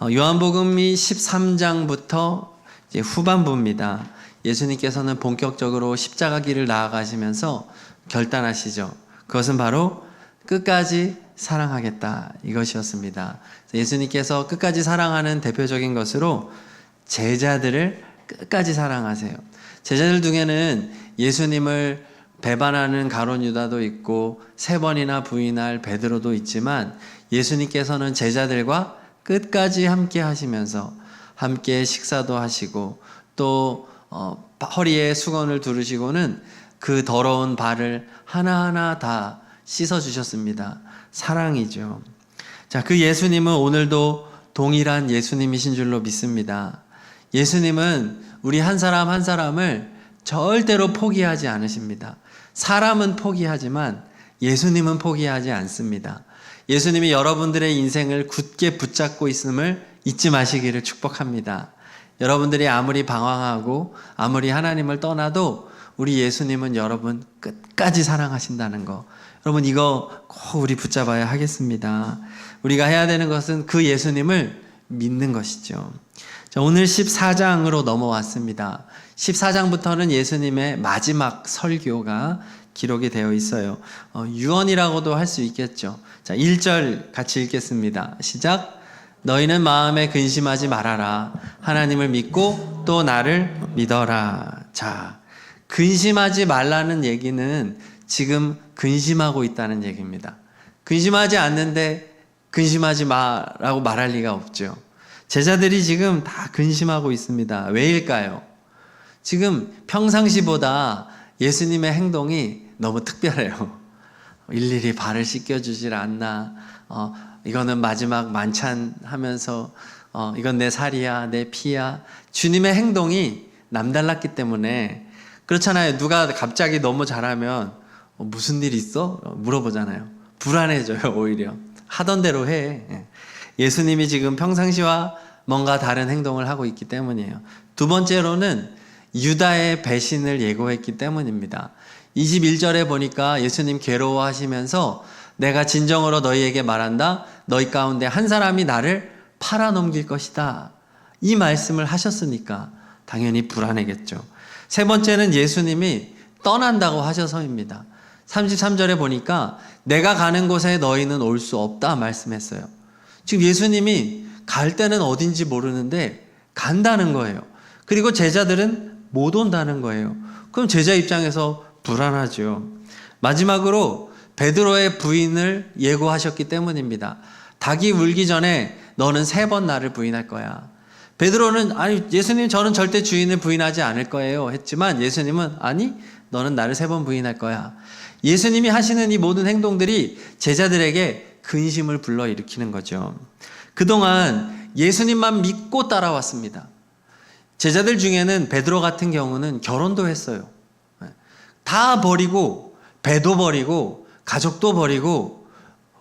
요한복음이 13장부터 이제 후반부입니다. 예수님께서는 본격적으로 십자가 길을 나아가시면서 결단하시죠. 그것은 바로 끝까지 사랑하겠다, 이것이었습니다. 예수님께서 끝까지 사랑하는 대표적인 것으로 제자들을 끝까지 사랑하세요. 제자들 중에는 예수님을 배반하는 가룟 유다도 있고 3번이나 부인할 베드로도 있지만, 예수님께서는 제자들과 끝까지 함께 하시면서 함께 식사도 하시고 또 허리에 수건을 두르시고는 그 더러운 발을 하나하나 다 씻어주셨습니다. 사랑이죠. 자, 그 예수님은 오늘도 동일한 예수님이신 줄로 믿습니다. 예수님은 우리 한 사람 한 사람을 절대로 포기하지 않으십니다. 사람은 포기하지만 예수님은 포기하지 않습니다. 예수님이 여러분들의 인생을 굳게 붙잡고 있음을 잊지 마시기를 축복합니다. 여러분들이 아무리 방황하고 아무리 하나님을 떠나도 우리 예수님은 여러분 끝까지 사랑하신다는 거, 여러분 이거 꼭 우리 붙잡아야 하겠습니다. 우리가 해야 되는 것은 그 예수님을 믿는 것이죠. 자, 오늘 14장으로 넘어왔습니다. 14장부터는 예수님의 마지막 설교가 기록이 되어 있어요. 유언이라고도 할 수 있겠죠. 자, 1절 같이 읽겠습니다. 시작. 너희는 마음에 근심하지 말아라. 하나님을 믿고 또 나를 믿어라. 자, 근심하지 말라는 얘기는 지금 근심하고 있다는 얘기입니다. 근심하지 않는데 근심하지 마라고 말할 리가 없죠. 제자들이 지금 다 근심하고 있습니다. 왜일까요? 지금 평상시보다 예수님의 행동이 너무 특별해요. 일일이 발을 씻겨주질 않나, 이거는 마지막 만찬 하면서 이건 내 살이야, 내 피야. 주님의 행동이 남달랐기 때문에 그렇잖아요. 누가 갑자기 너무 잘하면 무슨 일 있어? 물어보잖아요. 불안해져요. 오히려 하던 대로 해. 예수님이 지금 평상시와 뭔가 다른 행동을 하고 있기 때문이에요. 두 번째로는 유다의 배신을 예고했기 때문입니다. 21절에 보니까 예수님 괴로워하시면서 내가 진정으로 너희에게 말한다. 너희 가운데 한 사람이 나를 팔아넘길 것이다. 이 말씀을 하셨으니까 당연히 불안해겠죠. 세 번째는 예수님이 떠난다고 하셔서입니다. 33절에 보니까 내가 가는 곳에 너희는 올 수 없다 말씀했어요. 지금 예수님이 갈 때는 어딘지 모르는데 간다는 거예요. 그리고 제자들은 못 온다는 거예요. 그럼 제자 입장에서 불안하죠. 마지막으로 베드로의 부인을 예고하셨기 때문입니다. 닭이 울기 전에 너는 3번 나를 부인할 거야. 베드로는 아니 예수님 저는 절대 주인을 부인하지 않을 거예요 했지만, 예수님은 아니 너는 나를 3번 부인할 거야. 예수님이 하시는 이 모든 행동들이 제자들에게 근심을 불러일으키는 거죠. 그동안 예수님만 믿고 따라왔습니다. 제자들 중에는 베드로 같은 경우는 결혼도 했어요. 다 버리고 배도 버리고 가족도 버리고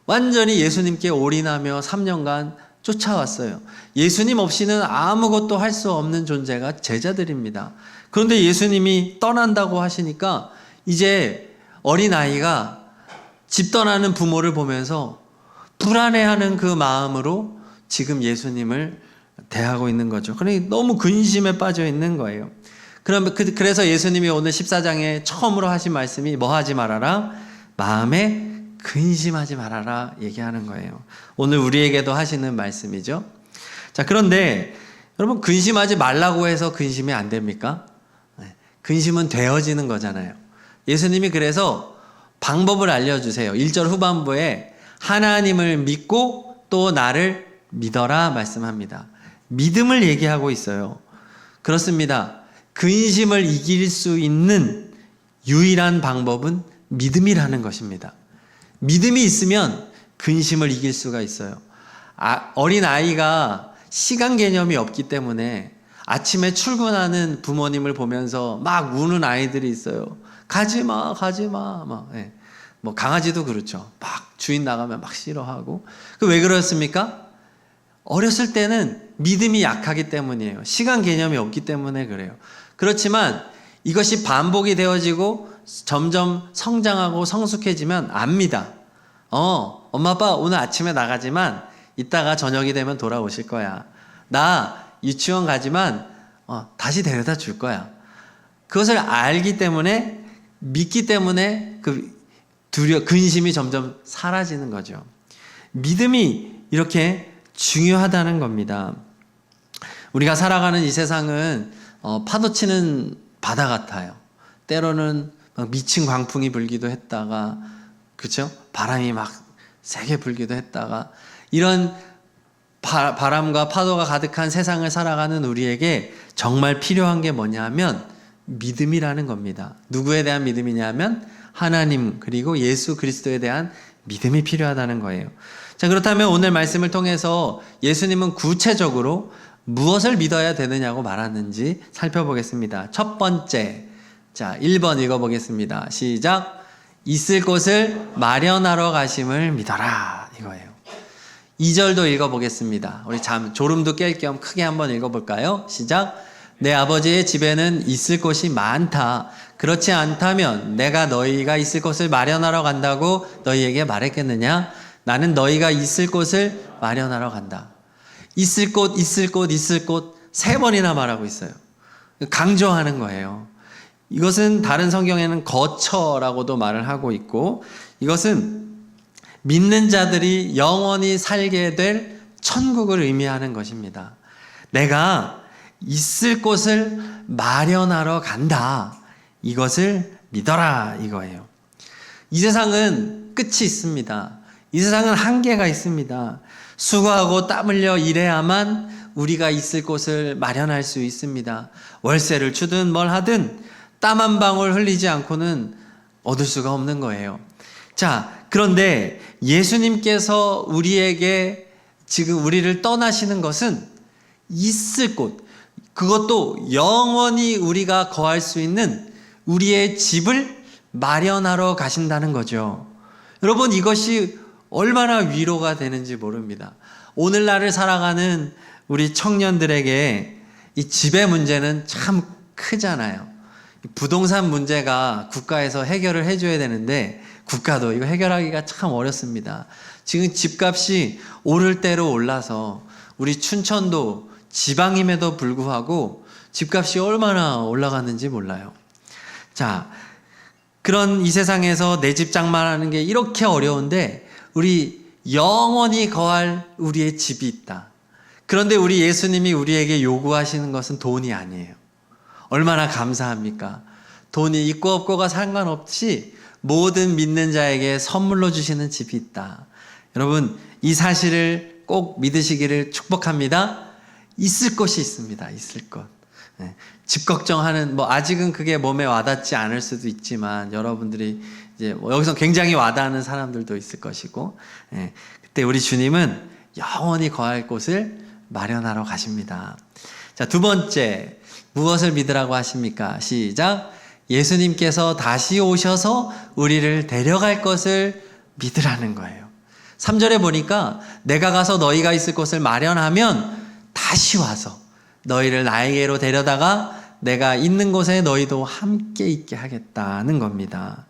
완전히 예수님께 올인하며 3년간 쫓아왔어요. 예수님 없이는 아무것도 할 수 없는 존재가 제자들입니다. 그런데 예수님이 떠난다고 하시니까 이제 어린아이가 집 떠나는 부모를 보면서 불안해하는 그 마음으로 지금 예수님을 대하고 있는 거죠. 그러니 너무 근심에 빠져 있는 거예요. 그래서 예수님이 오늘 14장에 처음으로 하신 말씀이 뭐 하지 말아라? 마음에 근심하지 말아라 얘기하는 거예요. 오늘 우리에게도 하시는 말씀이죠. 자, 그런데 여러분 근심하지 말라고 해서 근심이 안 됩니까? 근심은 되어지는 거잖아요. 예수님이 그래서 방법을 알려주세요. 1절 후반부에 하나님을 믿고 또 나를 믿어라 말씀합니다. 믿음을 얘기하고 있어요. 그렇습니다. 근심을 이길 수 있는 유일한 방법은 믿음이라는 것입니다. 믿음이 있으면 근심을 이길 수가 있어요. 어린아이가 시간 개념이 없기 때문에 아침에 출근하는 부모님을 보면서 막 우는 아이들이 있어요. 가지마, 가지마. 뭐 강아지도 그렇죠. 막 주인 나가면 막 싫어하고. 왜 그렇습니까? 어렸을 때는 믿음이 약하기 때문이에요. 시간 개념이 없기 때문에 그래요. 그렇지만 이것이 반복이 되어지고 점점 성장하고 성숙해지면 압니다. 엄마 아빠 오늘 아침에 나가지만 이따가 저녁이 되면 돌아오실 거야. 나 유치원 가지만 다시 데려다 줄 거야. 그것을 알기 때문에, 믿기 때문에 그 근심이 점점 사라지는 거죠. 믿음이 이렇게 중요하다는 겁니다. 우리가 살아가는 이 세상은 파도 치는 바다 같아요. 때로는 막 미친 광풍이 불기도 했다가, 그렇죠? 바람이 막 세게 불기도 했다가, 이런 바람과 파도가 가득한 세상을 살아가는 우리에게 정말 필요한 게 뭐냐면 믿음이라는 겁니다. 누구에 대한 믿음이냐면 하나님 그리고 예수 그리스도에 대한 믿음이 필요하다는 거예요. 자, 그렇다면 오늘 말씀을 통해서 예수님은 구체적으로 무엇을 믿어야 되느냐고 말하는지 살펴보겠습니다. 첫 번째, 자, 1번 읽어보겠습니다. 시작. 있을 곳을 마련하러 가심을 믿어라, 이거예요. 2절도 읽어보겠습니다. 우리 졸음도 깰 겸 크게 한번 읽어볼까요? 시작. 내 아버지의 집에는 있을 곳이 많다. 그렇지 않다면 내가 너희가 있을 곳을 마련하러 간다고 너희에게 말했겠느냐? 나는 너희가 있을 곳을 마련하러 간다. 있을 곳, 있을 곳, 있을 곳 3번이나 말하고 있어요. 강조하는 거예요. 이것은 다른 성경에는 거처라고도 말을 하고 있고, 이것은 믿는 자들이 영원히 살게 될 천국을 의미하는 것입니다. 내가 있을 곳을 마련하러 간다. 이것을 믿어라, 이거예요. 이 세상은 끝이 있습니다. 이 세상은 한계가 있습니다. 수고하고 땀 흘려 일해야만 우리가 있을 곳을 마련할 수 있습니다. 월세를 주든 뭘 하든 땀 한 방울 흘리지 않고는 얻을 수가 없는 거예요. 자, 그런데 예수님께서 우리에게 지금 우리를 떠나시는 것은 있을 곳, 그것도 영원히 우리가 거할 수 있는 우리의 집을 마련하러 가신다는 거죠. 여러분, 이것이 얼마나 위로가 되는지 모릅니다. 오늘날을 살아가는 우리 청년들에게 이 집의 문제는 참 크잖아요. 부동산 문제가 국가에서 해결을 해줘야 되는데 국가도 이거 해결하기가 참 어렵습니다. 지금 집값이 오를 대로 올라서 우리 춘천도 지방임에도 불구하고 집값이 얼마나 올라갔는지 몰라요. 자, 그런 이 세상에서 내 집 장만하는 게 이렇게 어려운데 우리 영원히 거할 우리의 집이 있다. 그런데 우리 예수님이 우리에게 요구하시는 것은 돈이 아니에요. 얼마나 감사합니까? 돈이 있고 없고가 상관없이 모든 믿는 자에게 선물로 주시는 집이 있다. 여러분, 이 사실을 꼭 믿으시기를 축복합니다. 있을 곳이 있습니다. 있을 곳. 집 걱정하는, 아직은 그게 몸에 와닿지 않을 수도 있지만 여러분들이 이제 여기서 굉장히 와닿는 사람들도 있을 것이고, 그때 우리 주님은 영원히 거할 곳을 마련하러 가십니다. 자, 두 번째, 무엇을 믿으라고 하십니까? 시작. 예수님께서 다시 오셔서 우리를 데려갈 것을 믿으라는 거예요. 3절에 보니까 내가 가서 너희가 있을 곳을 마련하면 다시 와서 너희를 나에게로 데려다가 내가 있는 곳에 너희도 함께 있게 하겠다는 겁니다.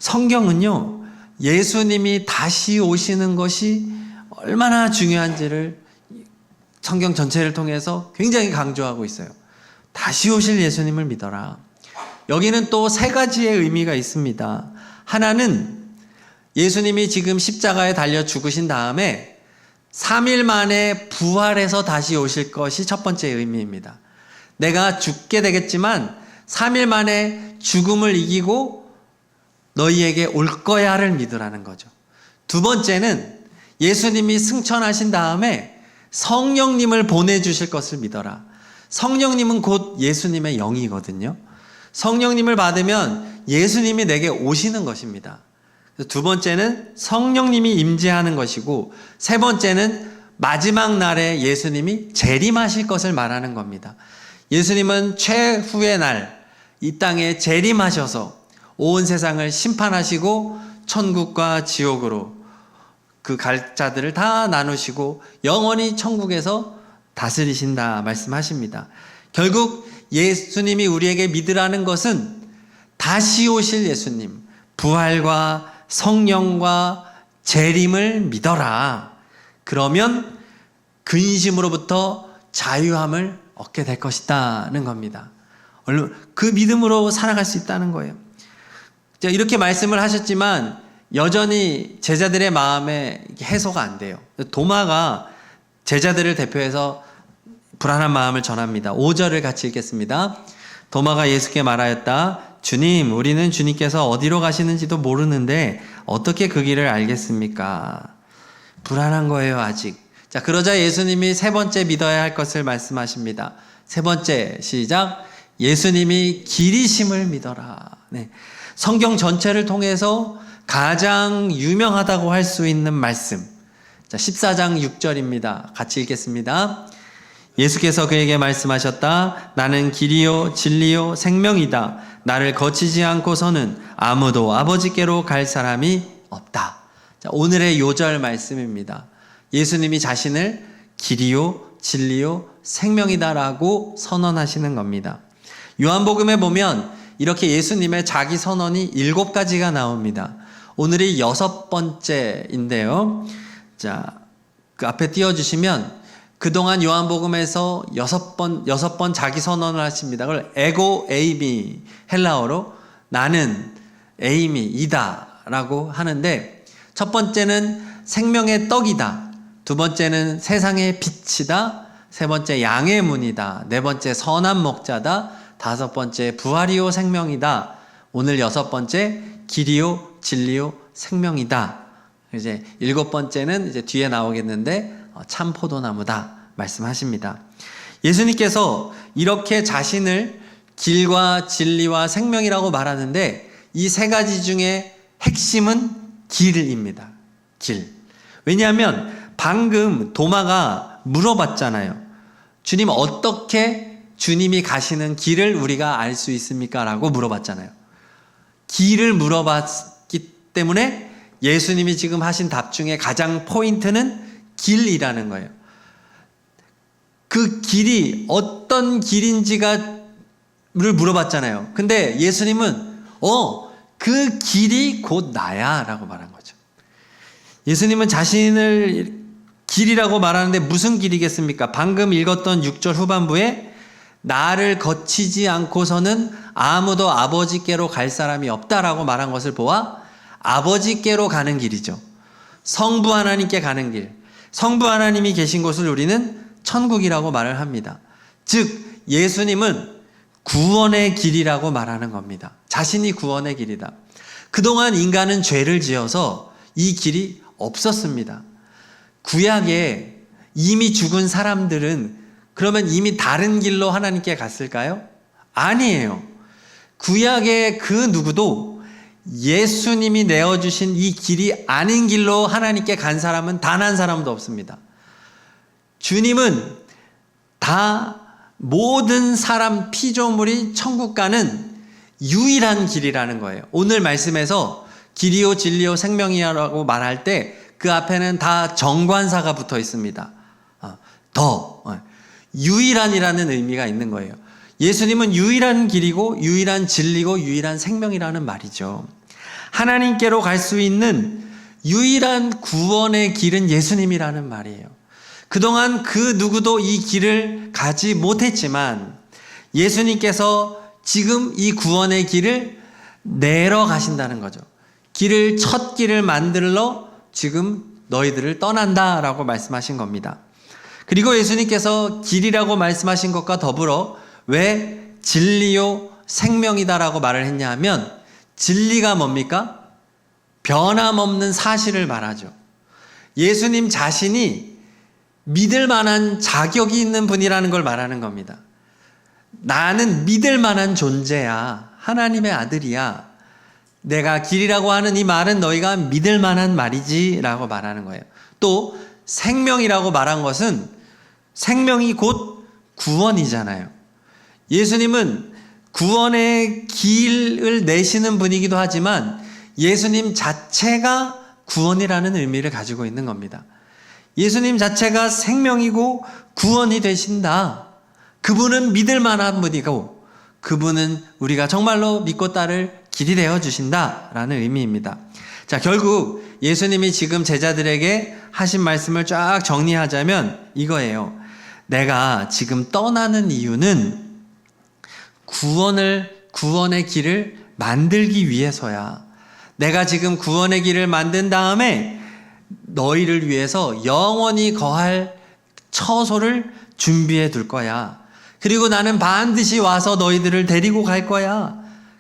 성경은요, 예수님이 다시 오시는 것이 얼마나 중요한지를 성경 전체를 통해서 굉장히 강조하고 있어요. 다시 오실 예수님을 믿어라. 여기는 또 3가지의 의미가 있습니다. 하나는 예수님이 지금 십자가에 달려 죽으신 다음에 3일 만에 부활해서 다시 오실 것이 첫 번째 의미입니다. 내가 죽게 되겠지만 3일 만에 죽음을 이기고 너희에게 올 거야를 믿으라는 거죠. 두 번째는 예수님이 승천하신 다음에 성령님을 보내주실 것을 믿어라. 성령님은 곧 예수님의 영이거든요. 성령님을 받으면 예수님이 내게 오시는 것입니다. 두 번째는 성령님이 임재하는 것이고, 세 번째는 마지막 날에 예수님이 재림하실 것을 말하는 겁니다. 예수님은 최후의 날 이 땅에 재림하셔서 온 세상을 심판하시고 천국과 지옥으로 그 갈 자들을 다 나누시고 영원히 천국에서 다스리신다 말씀하십니다. 결국 예수님이 우리에게 믿으라는 것은 다시 오실 예수님, 부활과 성령과 재림을 믿어라. 그러면 근심으로부터 자유함을 얻게 될 것이다는 겁니다. 그 믿음으로 살아갈 수 있다는 거예요. 이렇게 말씀을 하셨지만 여전히 제자들의 마음에 해소가 안 돼요. 도마가 제자들을 대표해서 불안한 마음을 전합니다. 5절을 같이 읽겠습니다. 도마가 예수께 말하였다. 주님, 우리는 주님께서 어디로 가시는지도 모르는데 어떻게 그 길을 알겠습니까? 불안한 거예요, 아직. 자, 그러자 예수님이 세 번째 믿어야 할 것을 말씀하십니다. 세 번째, 시작. 예수님이 길이심을 믿어라. 네. 성경 전체를 통해서 가장 유명하다고 할 수 있는 말씀. 자, 14장 6절입니다. 같이 읽겠습니다. 예수께서 그에게 말씀하셨다. 나는 길이요 진리요 생명이다. 나를 거치지 않고서는 아무도 아버지께로 갈 사람이 없다. 자, 오늘의 요절 말씀입니다. 예수님이 자신을 길이요 진리요 생명이다라고 선언하시는 겁니다. 요한복음에 보면 이렇게 예수님의 자기 선언이 7가지가 나옵니다. 오늘이 6번째인데요. 자, 그 앞에 띄워주시면 그동안 요한복음에서 6번 자기 선언을 하십니다. 그걸 에고 에이미, 헬라어로 나는 에이미 이다 라고 하는데, 첫 번째는 생명의 떡이다, 두 번째는 세상의 빛이다, 세 번째 양의 문이다, 네 번째 선한 목자다, 다섯 번째 부활이요 생명이다, 오늘 6번째 길이요 진리요 생명이다. 이제 7번째는 이제 뒤에 나오겠는데 참 포도나무다 말씀하십니다. 예수님께서 이렇게 자신을 길과 진리와 생명이라고 말하는데 이 세 가지 중에 핵심은 길입니다. 길. 왜냐하면 방금 도마가 물어봤잖아요. 주님, 어떻게 주님이 가시는 길을 우리가 알 수 있습니까? 라고 물어봤잖아요. 길을 물어봤기 때문에 예수님이 지금 하신 답 중에 가장 포인트는 길이라는 거예요. 그 길이 어떤 길인지를 물어봤잖아요. 근데 예수님은 그 길이 곧 나야 라고 말한 거죠. 예수님은 자신을 길이라고 말하는데 무슨 길이겠습니까? 방금 읽었던 6절 후반부에 나를 거치지 않고서는 아무도 아버지께로 갈 사람이 없다라고 말한 것을 보아 아버지께로 가는 길이죠. 성부 하나님께 가는 길. 성부 하나님이 계신 곳을 우리는 천국이라고 말을 합니다. 즉 예수님은 구원의 길이라고 말하는 겁니다. 자신이 구원의 길이다. 그동안 인간은 죄를 지어서 이 길이 없었습니다. 구약에 이미 죽은 사람들은 그러면 이미 다른 길로 하나님께 갔을까요? 아니에요. 구약의 그 누구도 예수님이 내어주신 이 길이 아닌 길로 하나님께 간 사람은 단 한 사람도 없습니다. 주님은 다 모든 사람 피조물이 천국 가는 유일한 길이라는 거예요. 오늘 말씀에서 길이요 진리요 생명이라고 말할 때 그 앞에는 다 정관사가 붙어 있습니다. 유일한이라는 의미가 있는 거예요. 예수님은 유일한 길이고 유일한 진리고 유일한 생명이라는 말이죠. 하나님께로 갈 수 있는 유일한 구원의 길은 예수님이라는 말이에요. 그동안 그 누구도 이 길을 가지 못했지만 예수님께서 지금 이 구원의 길을 내러 가신다는 거죠. 첫 길을 만들러 지금 너희들을 떠난다라고 말씀하신 겁니다. 그리고 예수님께서 길이라고 말씀하신 것과 더불어 왜 진리요 생명이다라고 말을 했냐 하면 진리가 뭡니까? 변함없는 사실을 말하죠. 예수님 자신이 믿을 만한 자격이 있는 분이라는 걸 말하는 겁니다. 나는 믿을 만한 존재야. 하나님의 아들이야. 내가 길이라고 하는 이 말은 너희가 믿을 만한 말이지 라고 말하는 거예요. 또 생명이라고 말한 것은 생명이 곧 구원이잖아요. 예수님은 구원의 길을 내시는 분이기도 하지만 예수님 자체가 구원이라는 의미를 가지고 있는 겁니다. 예수님 자체가 생명이고 구원이 되신다. 그분은 믿을 만한 분이고 그분은 우리가 정말로 믿고 따를 길이 되어 주신다라는 의미입니다. 자, 결국 예수님이 지금 제자들에게 하신 말씀을 쫙 정리하자면 이거예요. 내가 지금 떠나는 이유는 구원의 길을 만들기 위해서야. 내가 지금 구원의 길을 만든 다음에 너희를 위해서 영원히 거할 처소를 준비해 둘 거야. 그리고 나는 반드시 와서 너희들을 데리고 갈 거야.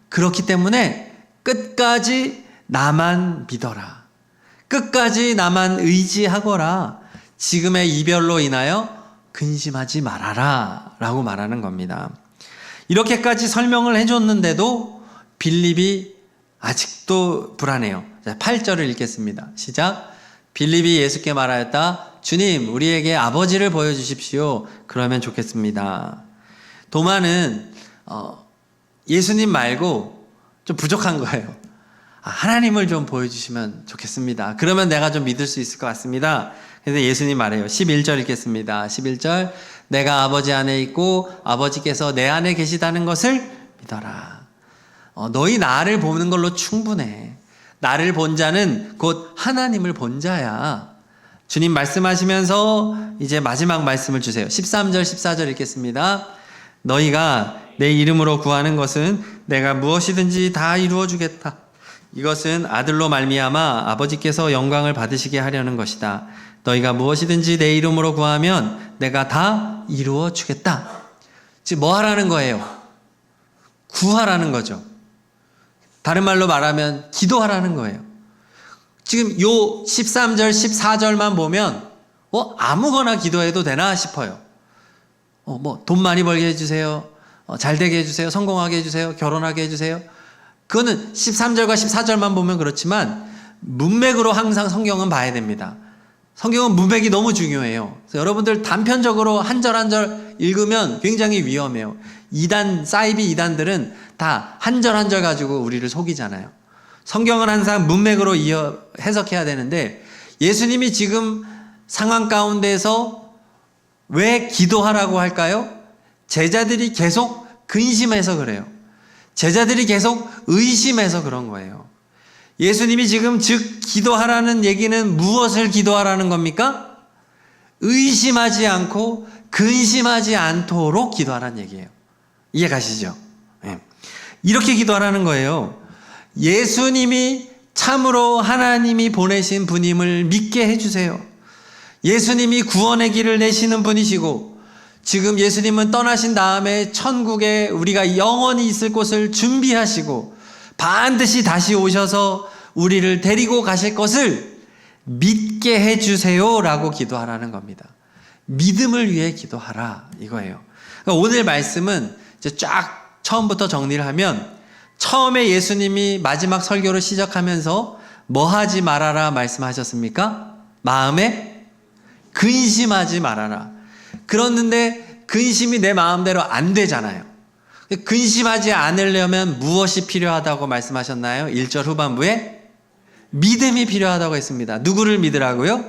그렇기 때문에 끝까지 나만 믿어라. 끝까지 나만 의지하거라. 지금의 이별로 인하여 근심하지 말아라 라고 말하는 겁니다. 이렇게까지 설명을 해줬는데도 빌립이 아직도 불안해요. 자, 8절을 읽겠습니다. 시작. 빌립이 예수께 말하였다. 주님, 우리에게 아버지를 보여주십시오. 그러면 좋겠습니다. 도마는 예수님 말고 좀 부족한 거예요. 하나님을 좀 보여주시면 좋겠습니다. 그러면 내가 좀 믿을 수 있을 것 같습니다. 그래서 예수님 말해요. 11절 읽겠습니다. 11절. 내가 아버지 안에 있고 아버지께서 내 안에 계시다는 것을 믿어라. 너희 나를 보는 걸로 충분해. 나를 본 자는 곧 하나님을 본 자야. 주님 말씀하시면서 이제 마지막 말씀을 주세요. 13절 14절 읽겠습니다. 너희가 내 이름으로 구하는 것은 내가 무엇이든지 다 이루어 주겠다. 이것은 아들로 말미암아 아버지께서 영광을 받으시게 하려는 것이다. 너희가 무엇이든지 내 이름으로 구하면 내가 다 이루어 주겠다. 지금 뭐 하라는 거예요? 구하라는 거죠. 다른 말로 말하면 기도하라는 거예요. 지금 요 13절 14절만 보면 아무거나 기도해도 되나 싶어요. 돈 많이 벌게 해주세요. 잘 되게 해주세요. 성공하게 해주세요. 결혼하게 해주세요. 그거는 13절과 14절만 보면 그렇지만 문맥으로 항상 성경은 봐야 됩니다. 성경은 문맥이 너무 중요해요. 그래서 여러분들 단편적으로 한 절 한 절 읽으면 굉장히 위험해요. 사이비 이단들은 다 한 절 한 절 가지고 우리를 속이잖아요. 성경은 항상 문맥으로 해석해야 되는데 예수님이 지금 상황 가운데서 왜 기도하라고 할까요? 제자들이 계속 근심해서 그래요. 제자들이 계속 의심해서 그런 거예요. 예수님이 지금 즉 기도하라는 얘기는 무엇을 기도하라는 겁니까? 의심하지 않고 근심하지 않도록 기도하라는 얘기예요. 이해 가시죠? 네. 이렇게 기도하라는 거예요. 예수님이 참으로 하나님이 보내신 분임을 믿게 해주세요. 예수님이 구원의 길을 내시는 분이시고 지금 예수님은 떠나신 다음에 천국에 우리가 영원히 있을 곳을 준비하시고 반드시 다시 오셔서 우리를 데리고 가실 것을 믿게 해주세요 라고 기도하라는 겁니다. 믿음을 위해 기도하라 이거예요. 그러니까 오늘 말씀은 이제 쫙 처음부터 정리를 하면 처음에 예수님이 마지막 설교를 시작하면서 뭐 하지 말아라 말씀하셨습니까? 마음에 근심하지 말아라. 그랬는데 근심이 내 마음대로 안 되잖아요. 근심하지 않으려면 무엇이 필요하다고 말씀하셨나요? 1절 후반부에 믿음이 필요하다고 했습니다. 누구를 믿으라고요?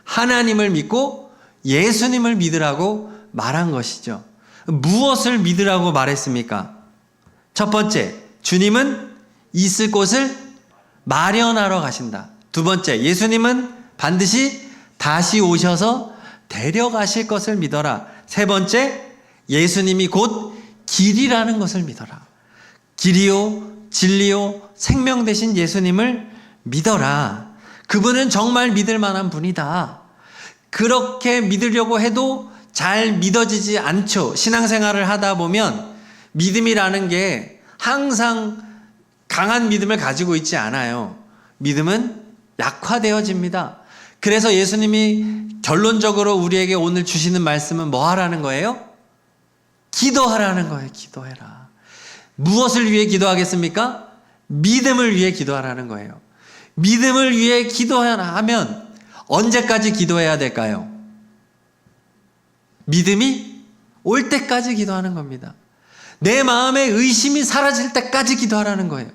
하나님을 믿고 예수님을 믿으라고 말한 것이죠. 무엇을 믿으라고 말했습니까? 첫 번째, 주님은 있을 곳을 마련하러 가신다. 두 번째, 예수님은 반드시 다시 오셔서 데려가실 것을 믿어라. 세 번째, 예수님이 곧 길이라는 것을 믿어라. 길이요, 진리요, 생명 되신 예수님을 믿어라. 그분은 정말 믿을 만한 분이다. 그렇게 믿으려고 해도 잘 믿어지지 않죠. 신앙생활을 하다 보면 믿음이라는 게 항상 강한 믿음을 가지고 있지 않아요. 믿음은 약화되어집니다. 그래서 예수님이 결론적으로 우리에게 오늘 주시는 말씀은 뭐 하라는 거예요? 기도하라는 거예요. 기도해라. 무엇을 위해 기도하겠습니까? 믿음을 위해 기도하라는 거예요. 믿음을 위해 기도하라 하면 언제까지 기도해야 될까요? 믿음이 올 때까지 기도하는 겁니다. 내 마음의 의심이 사라질 때까지 기도하라는 거예요.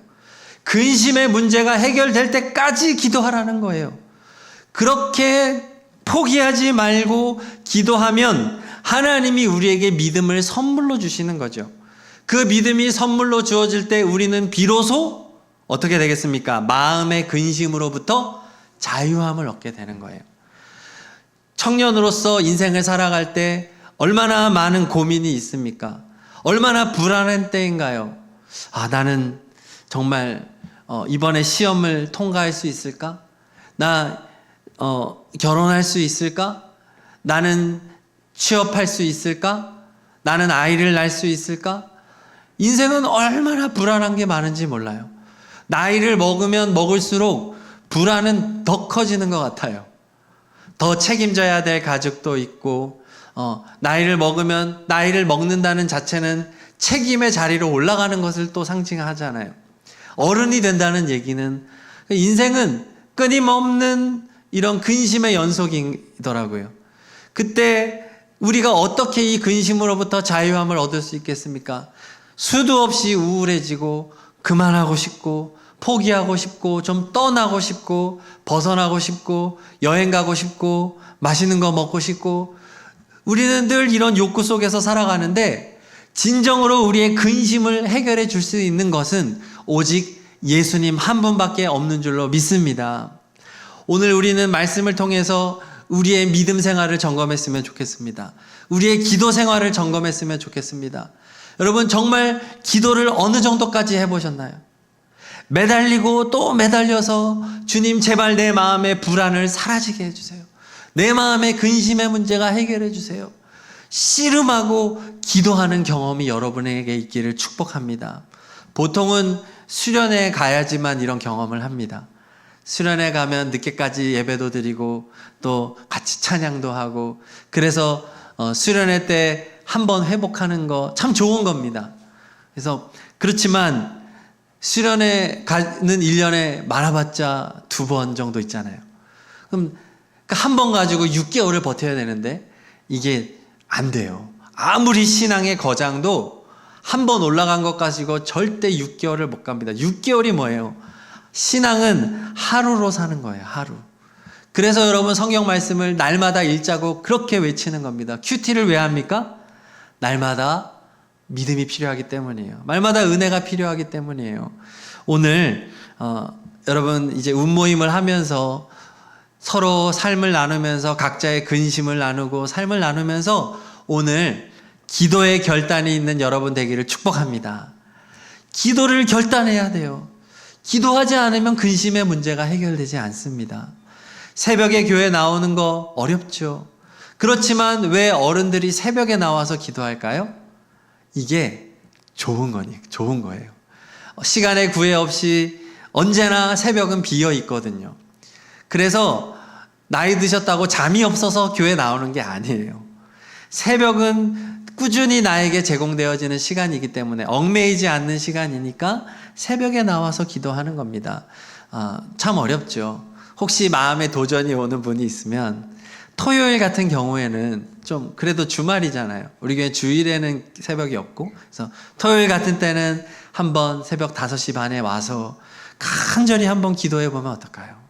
근심의 문제가 해결될 때까지 기도하라는 거예요. 그렇게 포기하지 말고 기도하면 하나님이 우리에게 믿음을 선물로 주시는 거죠. 그 믿음이 선물로 주어질 때 우리는 비로소 어떻게 되겠습니까? 마음의 근심으로부터 자유함을 얻게 되는 거예요. 청년으로서 인생을 살아갈 때 얼마나 많은 고민이 있습니까? 얼마나 불안한 때인가요? 나는 정말 이번에 시험을 통과할 수 있을까? 나 결혼할 수 있을까? 나는 취업할 수 있을까? 나는 아이를 낳을 수 있을까? 인생은 얼마나 불안한 게 많은지 몰라요. 나이를 먹으면 먹을수록 불안은 더 커지는 것 같아요. 더 책임져야 될 가족도 있고, 나이를 먹으면 나이를 먹는다는 자체는 책임의 자리로 올라가는 것을 또 상징하잖아요. 어른이 된다는 얘기는 인생은 끊임없는 이런 근심의 연속이더라고요. 그때 우리가 어떻게 이 근심으로부터 자유함을 얻을 수 있겠습니까? 수도 없이 우울해지고 그만하고 싶고 포기하고 싶고 좀 떠나고 싶고 벗어나고 싶고 여행 가고 싶고 맛있는 거 먹고 싶고 우리는 늘 이런 욕구 속에서 살아가는데 진정으로 우리의 근심을 해결해 줄 수 있는 것은 오직 예수님 한 분밖에 없는 줄로 믿습니다. 오늘 우리는 말씀을 통해서 우리의 믿음 생활을 점검했으면 좋겠습니다. 우리의 기도 생활을 점검했으면 좋겠습니다. 여러분 정말 기도를 어느 정도까지 해보셨나요? 매달리고 또 매달려서 주님 제발 내 마음의 불안을 사라지게 해주세요. 내 마음의 근심의 문제가 해결해 주세요. 씨름하고 기도하는 경험이 여러분에게 있기를 축복합니다. 보통은 수련회 가야지만 이런 경험을 합니다. 수련회 가면 늦게까지 예배도 드리고 또 같이 찬양도 하고 그래서 수련회 때 한번 회복하는 거 참 좋은 겁니다. 그래서 그렇지만 수련회 가는 1년에 많아봤자 2번 정도 있잖아요. 그럼 한 번 가지고 6개월을 버텨야 되는데 이게 안 돼요. 아무리 신앙의 거장도 한 번 올라간 것 가지고 절대 6개월을 못 갑니다. 6개월이 뭐예요? 신앙은 하루로 사는 거예요. 하루. 그래서 여러분 성경 말씀을 날마다 읽자고 그렇게 외치는 겁니다. 큐티를 왜 합니까? 날마다 믿음이 필요하기 때문이에요. 날마다 은혜가 필요하기 때문이에요. 오늘 여러분 이제 운모임을 하면서 서로 삶을 나누면서 각자의 근심을 나누고 삶을 나누면서 오늘 기도의 결단이 있는 여러분 되기를 축복합니다. 기도를 결단해야 돼요. 기도하지 않으면 근심의 문제가 해결되지 않습니다. 새벽에 교회 나오는 거 어렵죠. 그렇지만 왜 어른들이 새벽에 나와서 기도할까요? 이게 좋은 거예요. 시간에 구애 없이 언제나 새벽은 비어 있거든요. 그래서 나이 드셨다고 잠이 없어서 교회 나오는 게 아니에요. 새벽은 꾸준히 나에게 제공되어지는 시간이기 때문에 얽매이지 않는 시간이니까 새벽에 나와서 기도하는 겁니다. 참 어렵죠. 혹시 마음에 도전이 오는 분이 있으면 토요일 같은 경우에는 좀 그래도 주말이잖아요. 우리 교회 주일에는 새벽이 없고 그래서 토요일 같은 때는 한번 새벽 5시 반에 와서 간절히 한번 기도해 보면 어떨까요?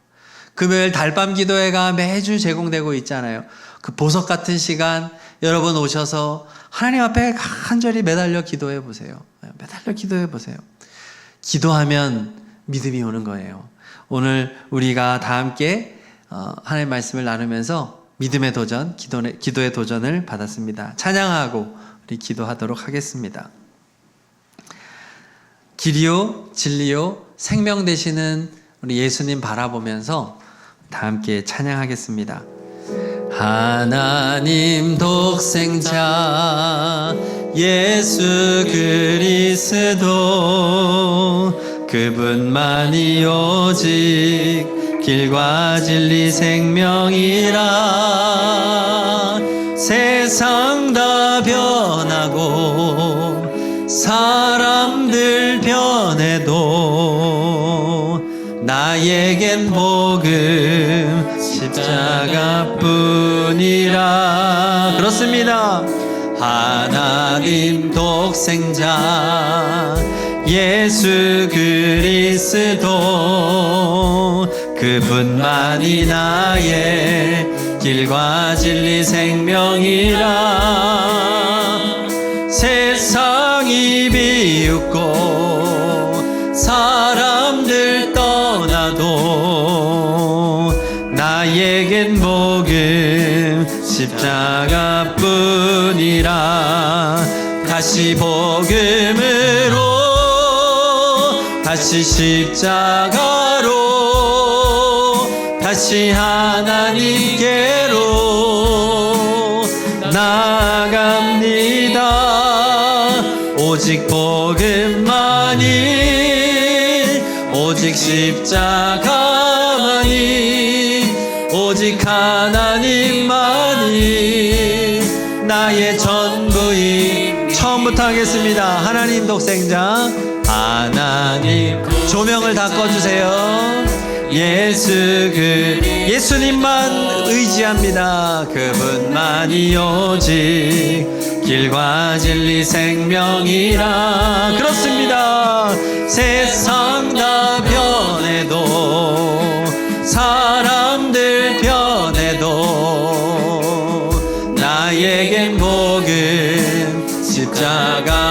금요일 달밤 기도회가 매주 제공되고 있잖아요. 그 보석 같은 시간 여러분 오셔서 하나님 앞에 간절히 매달려 기도해 보세요. 매달려 기도해 보세요. 기도하면 믿음이 오는 거예요. 오늘 우리가 다 함께 하나님의 말씀을 나누면서 믿음의 도전, 기도의 도전을 받았습니다. 찬양하고 우리 기도하도록 하겠습니다. 길이요 진리요 생명 되시는 우리 예수님 바라보면서 다 함께 찬양하겠습니다. 하나님 독생자 예수 그리스도 그분만이 오직 길과 진리 생명이라. 세상 다 변하고 사람들 변해도 나에겐 복음 십자가뿐이라. 그렇습니다. 하나님 독생자 예수 그리스도 그분만이 나의 길과 진리 생명이라. 세상이 비웃고 사람들 떠나도 나에겐 복음 십자가뿐이라. 다시 복음으로, 다시 십자가로, 다시 하나님께로 나아갑니다. 오직 복음만이, 오직 십자가만이, 오직 하나님만이 나의 전부임. 처음부터 하겠습니다. 하나님 독생자, 하나님. 조명을 다 꺼주세요. 예수님만 의지합니다. 그분만이 오직 길과 진리 생명이라. 그렇습니다. 세상 다 변해도, 사람들 변해도 나에겐 복음 십자가뿐이라.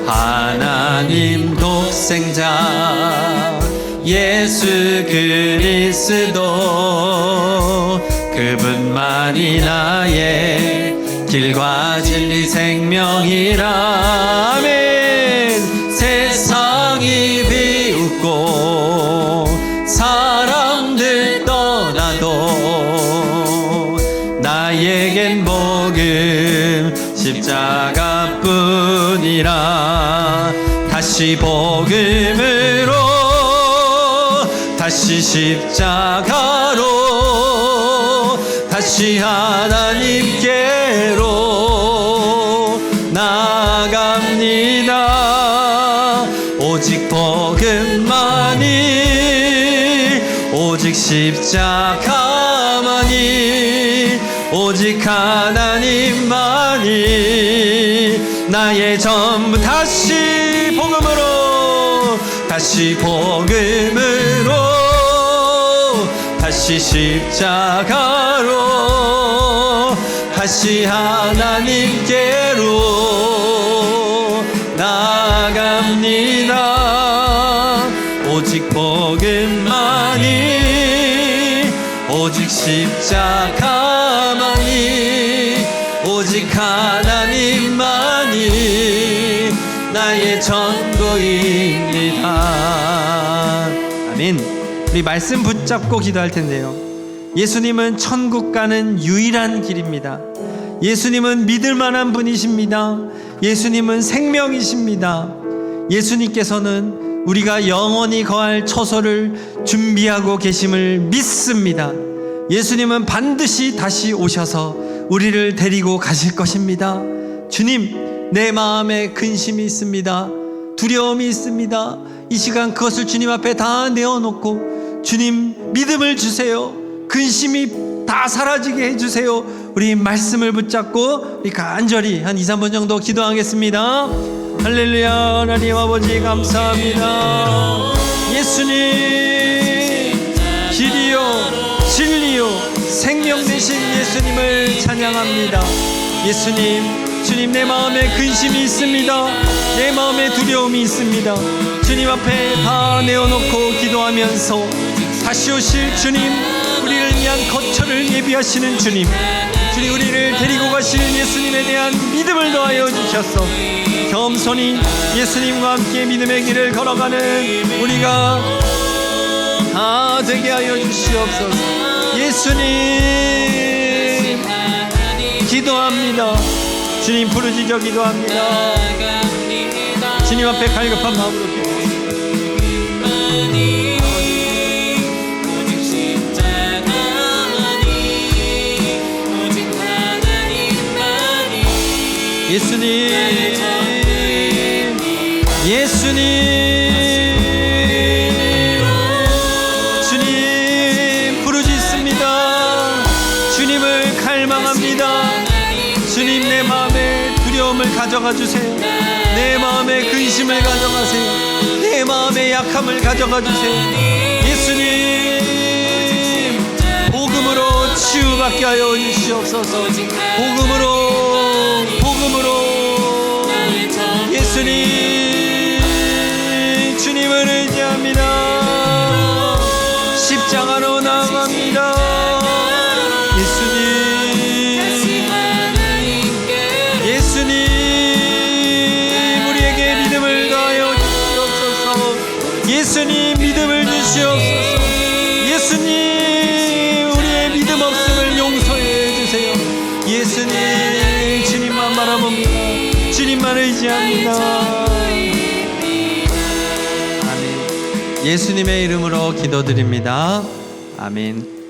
하나님 독생자 예수 그리스도, 그분만이 나의 길과 진리 생명이라. 아멘. 세상이 비웃고 사람들 떠나도 나에겐 복음 십자가뿐이라. 다시 복음으로, 다시 십자가로, 다시 하나님께로 나아갑니다. 오직 복음만이, 오직 십자가만이, 오직 하나님만이 나의 전부. 다시 복음으로, 다시 복음으로, 다시 십자가로, 다시 하나님께로 나아갑니다. 오직 복음만이, 오직 십자가만이, 오직 하나님만이 나의 전부입니다. 아멘. 우리 말씀 붙잡고 기도할 텐데요. 예수님은 천국 가는 유일한 길입니다. 예수님은 믿을 만한 분이십니다. 예수님은 생명이십니다. 예수님께서는 우리가 영원히 거할 처소를 준비하고 계심을 믿습니다. 예수님은 반드시 다시 오셔서 우리를 데리고 가실 것입니다. 주님, 내 마음에 근심이 있습니다. 두려움이 있습니다. 이 시간 그것을 주님 앞에 다 내어놓고 주님 믿음을 주세요. 근심이 다 사라지게 해주세요. 우리 말씀을 붙잡고 우리 간절히 한 2, 3분 정도 기도하겠습니다. 할렐루야. 하나님 아버지 감사합니다. 예수님 길이요 진리요 생명 되신 예수님을 찬양합니다. 예수님, 주님, 내 마음에 근심이 있습니다. 내 마음에 두려움이 있습니다. 주님 앞에 다 내어놓고 기도하면서 다시 오실 주님, 우리를 위한 거처를 예비하시는 주님, 주님, 우리를 데리고 가시는 예수님에 대한 믿음을 더하여 주셔서 겸손히 예수님과 함께 믿음의 길을 걸어가는 우리가 다 되게 하여 주시옵소서. 예수님 기도합니다. 주님 부르짖어 기도합니다. 주님 앞에 갈급한 마음으로 기도합니다. 예수님, 예수님, 주님 부르짖습니다. 주님을 갈망합니다. 주님, 내 마음의 두려움을 가져가 주세요. 내 마음의 근심을 가져가세요. 내 마음의 약함을 가져가 주세요. 예수님, 복음으로 치유받게 하여 주시옵소서. 복음으로 예수님, 주님을 의지합니다. 십자가로 나아갑니다. 예수님 믿음을 주시옵소서. 예수님 우리의 믿음 없음을 용서해 주세요. 예수님 주님만 바라봅니다. 주님만 의지합니다. 아멘. 예수님의 이름으로 기도드립니다. 아멘.